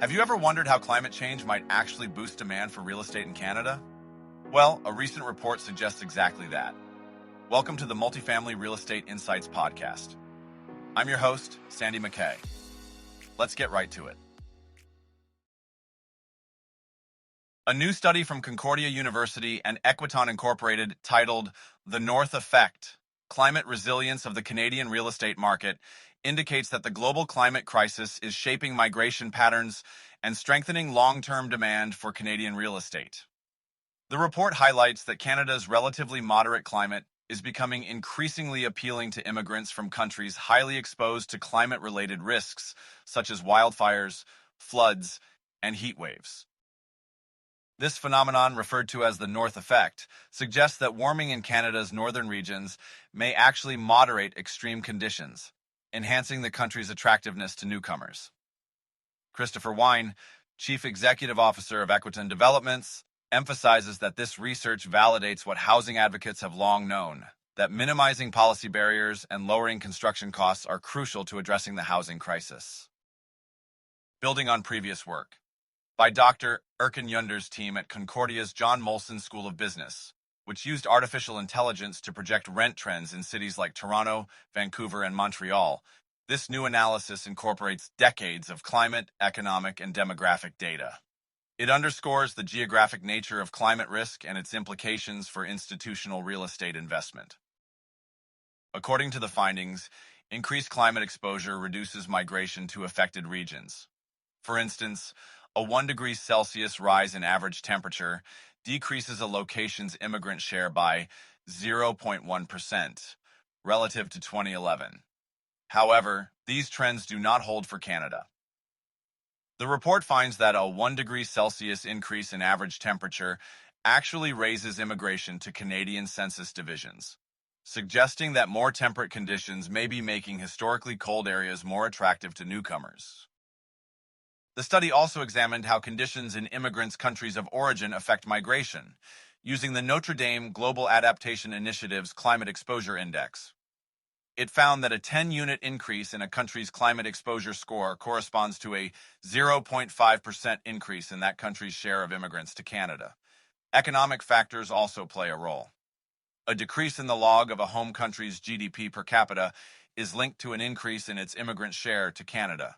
Have you ever wondered how climate change might actually boost demand for real estate in Canada? Well, a recent report suggests exactly that. Welcome to the Multifamily Real Estate Insights podcast. I'm your host, Sandy MacKay. Let's get right to it. A new study from Concordia University and Equiton Incorporated titled The North Effect: Climate Resilience of the Canadian Real Estate Market indicates that the global climate crisis is shaping migration patterns and strengthening long-term demand for Canadian real estate. The report highlights that Canada's relatively moderate climate is becoming increasingly appealing to immigrants from countries highly exposed to climate-related risks, such as wildfires, floods, and heat waves. This phenomenon, referred to as the North Effect, suggests that warming in Canada's northern regions may actually moderate extreme conditions, enhancing the country's attractiveness to newcomers. Christopher Wine, Chief Executive Officer of Equiton Developments, emphasizes that this research validates what housing advocates have long known, that minimizing policy barriers and lowering construction costs are crucial to addressing the housing crisis. Building on previous work by Dr. Erkan Yunder's team at Concordia's John Molson School of Business, which used artificial intelligence to project rent trends in cities like Toronto, Vancouver, and Montreal. This new analysis incorporates decades of climate, economic, and demographic data. It underscores the geographic nature of climate risk and its implications for institutional real estate investment. According to the findings, increased climate exposure reduces migration to affected regions. For instance, a 1 degree Celsius rise in average temperature decreases a location's immigrant share by 0.1% relative to 2011. However, these trends do not hold for Canada. The report finds that a 1 degree Celsius increase in average temperature actually raises immigration to Canadian census divisions, suggesting that more temperate conditions may be making historically cold areas more attractive to newcomers. The study also examined how conditions in immigrants' countries of origin affect migration, using the Notre Dame Global Adaptation Initiative's Climate Exposure Index. It found that a 10-unit increase in a country's climate exposure score corresponds to a 0.5% increase in that country's share of immigrants to Canada. Economic factors also play a role. A decrease in the log of a home country's GDP per capita is linked to an increase in its immigrant share to Canada.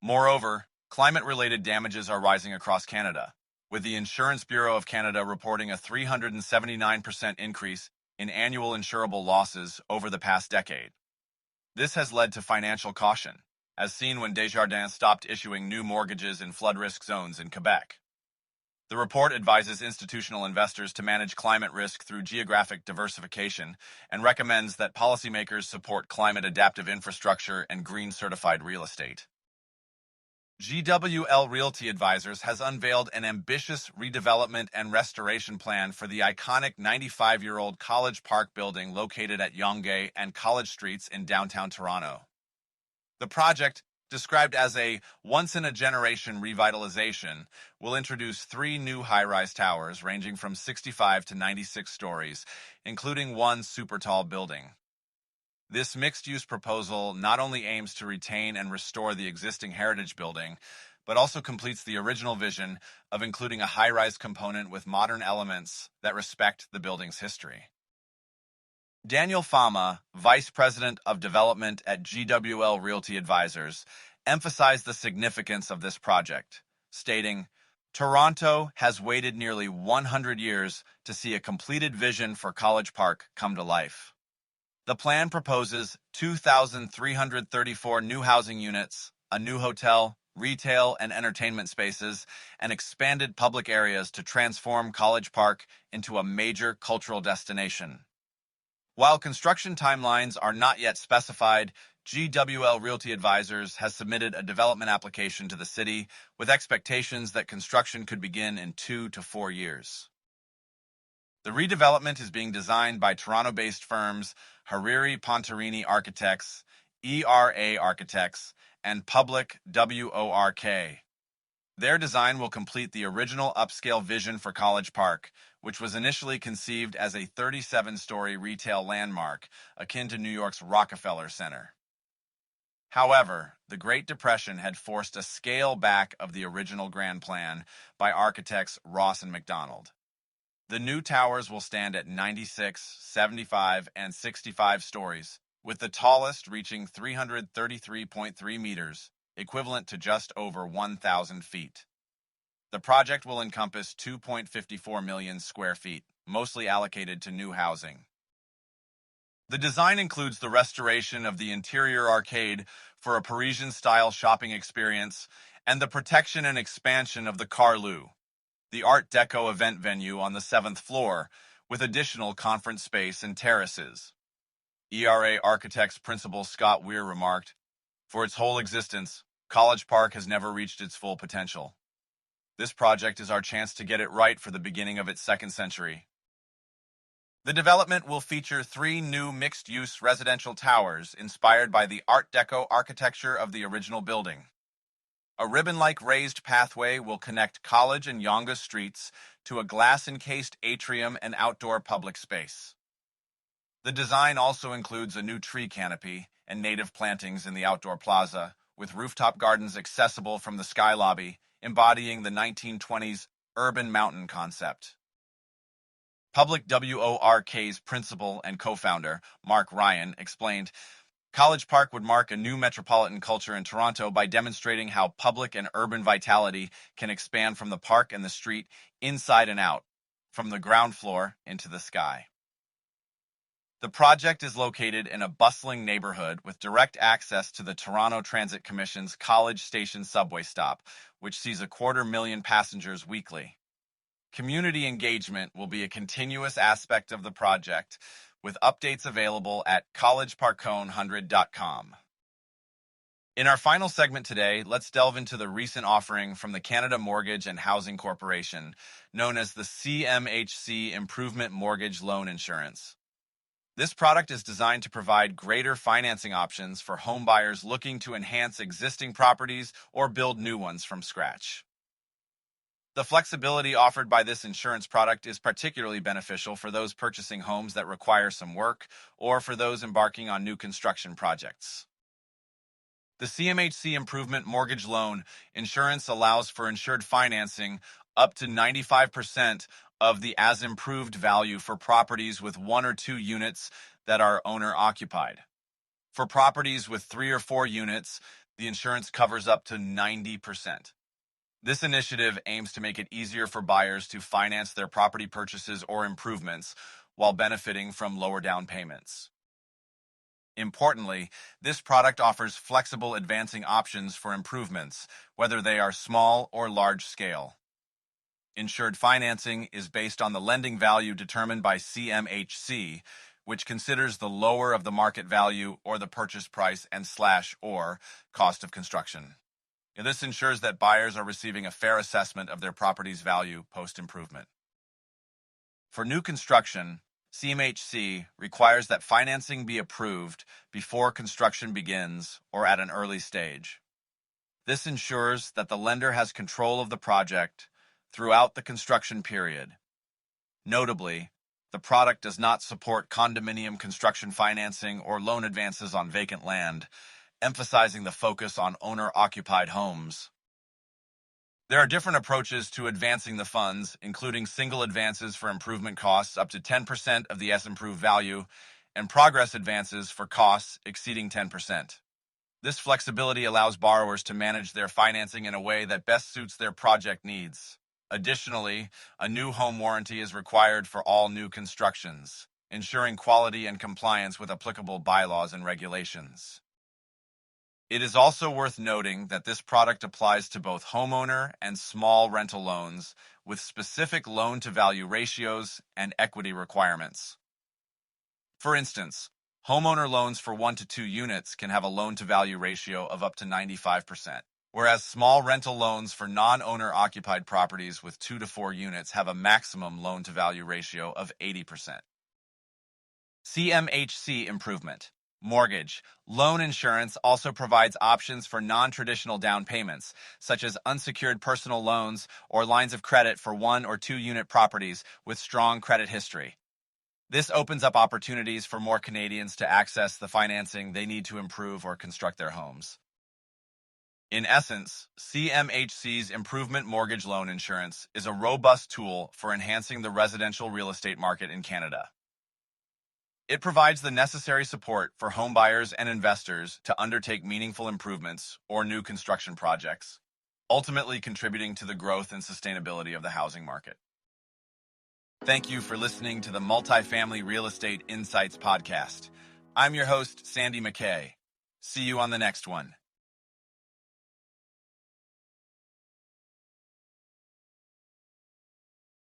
Moreover, climate-related damages are rising across Canada, with the Insurance Bureau of Canada reporting a 379% increase in annual insurable losses over the past decade. This has led to financial caution, as seen when Desjardins stopped issuing new mortgages in flood risk zones in Quebec. The report advises institutional investors to manage climate risk through geographic diversification and recommends that policymakers support climate-adaptive infrastructure and green-certified real estate. GWL Realty Advisors has unveiled an ambitious redevelopment and restoration plan for the iconic 95-year-old College Park building located at Yonge and College Streets in downtown Toronto. The project, described as a once-in-a-generation revitalization, will introduce 3 new high-rise towers ranging from 65 to 96 stories, including one super-tall building. This mixed-use proposal not only aims to retain and restore the existing heritage building, but also completes the original vision of including a high-rise component with modern elements that respect the building's history. Daniel Fama, Vice President of Development at GWL Realty Advisors, emphasized the significance of this project, stating, "Toronto has waited nearly 100 years to see a completed vision for College Park come to life." The plan proposes 2,334 new housing units, a new hotel, retail and entertainment spaces, and expanded public areas to transform College Park into a major cultural destination. While construction timelines are not yet specified, GWL Realty Advisors has submitted a development application to the city with expectations that construction could begin in 2 to 4 years. The redevelopment is being designed by Toronto-based firms Hariri Pontarini Architects, ERA Architects, and Public WORK. Their design will complete the original upscale vision for College Park, which was initially conceived as a 37-story retail landmark akin to New York's Rockefeller Center. However, the Great Depression had forced a scale back of the original grand plan by architects Ross and McDonald. The new towers will stand at 96, 75, and 65 stories, with the tallest reaching 333.3 meters, equivalent to just over 1,000 feet. The project will encompass 2.54 million square feet, mostly allocated to new housing. The design includes the restoration of the interior arcade for a Parisian-style shopping experience and the protection and expansion of the Carlu, the Art Deco event venue on the 7th floor, with additional conference space and terraces. ERA Architects Principal Scott Weir remarked, "For its whole existence, College Park has never reached its full potential. This project is our chance to get it right for the beginning of its second century." The development will feature 3 new mixed-use residential towers inspired by the Art Deco architecture of the original building. A ribbon-like raised pathway will connect College and Yonge streets to a glass-encased atrium and outdoor public space. The design also includes a new tree canopy and native plantings in the outdoor plaza, with rooftop gardens accessible from the sky lobby, embodying the 1920s urban mountain concept. Public WORK's principal and co-founder, Mark Ryan, explained, "College Park would mark a new metropolitan culture in Toronto by demonstrating how public and urban vitality can expand from the park and the street, inside and out, from the ground floor into the sky." The project is located in a bustling neighborhood with direct access to the Toronto Transit Commission's College Station subway stop, which sees 250,000 passengers weekly. Community engagement will be a continuous aspect of the project, with updates available at collegeparkcone100.com. In our final segment today, let's delve into the recent offering from the Canada Mortgage and Housing Corporation, known as the CMHC Improvement Mortgage Loan Insurance. This product is designed to provide greater financing options for homebuyers looking to enhance existing properties or build new ones from scratch. The flexibility offered by this insurance product is particularly beneficial for those purchasing homes that require some work or for those embarking on new construction projects. The CMHC Improvement Mortgage Loan Insurance allows for insured financing up to 95% of the as-improved value for properties with 1 or 2 units that are owner-occupied. For properties with 3 or 4 units, the insurance covers up to 90%. This initiative aims to make it easier for buyers to finance their property purchases or improvements while benefiting from lower down payments. Importantly, this product offers flexible advancing options for improvements, whether they are small or large scale. Insured financing is based on the lending value determined by CMHC, which considers the lower of the market value or the purchase price and or cost of construction. This ensures that buyers are receiving a fair assessment of their property's value post-improvement. For new construction, CMHC requires that financing be approved before construction begins or at an early stage. This ensures that the lender has control of the project throughout the construction period. Notably, the product does not support condominium construction financing or loan advances on vacant land, emphasizing the focus on owner-occupied homes. There are different approaches to advancing the funds, including single advances for improvement costs up to 10% of the as-improved value, and progress advances for costs exceeding 10%. This flexibility allows borrowers to manage their financing in a way that best suits their project needs. Additionally, a new home warranty is required for all new constructions, ensuring quality and compliance with applicable bylaws and regulations. It is also worth noting that this product applies to both homeowner and small rental loans with specific loan-to-value ratios and equity requirements. For instance, homeowner loans for 1 to 2 units can have a loan-to-value ratio of up to 95%, whereas small rental loans for non-owner occupied properties with 2 to 4 units have a maximum loan-to-value ratio of 80%. CMHC Improvement Mortgage loan insurance also provides options for non-traditional down payments, such as unsecured personal loans or lines of credit for 1 or 2 unit properties with strong credit history. This opens up opportunities for more Canadians to access the financing they need to improve or construct their homes. In essence, CMHC's Improvement Mortgage Loan Insurance is a robust tool for enhancing the residential real estate market in Canada. It provides the necessary support for homebuyers and investors to undertake meaningful improvements or new construction projects, ultimately contributing to the growth and sustainability of the housing market. Thank you for listening to the Multifamily Real Estate Insights podcast. I'm your host, Sandy MacKay. See you on the next one.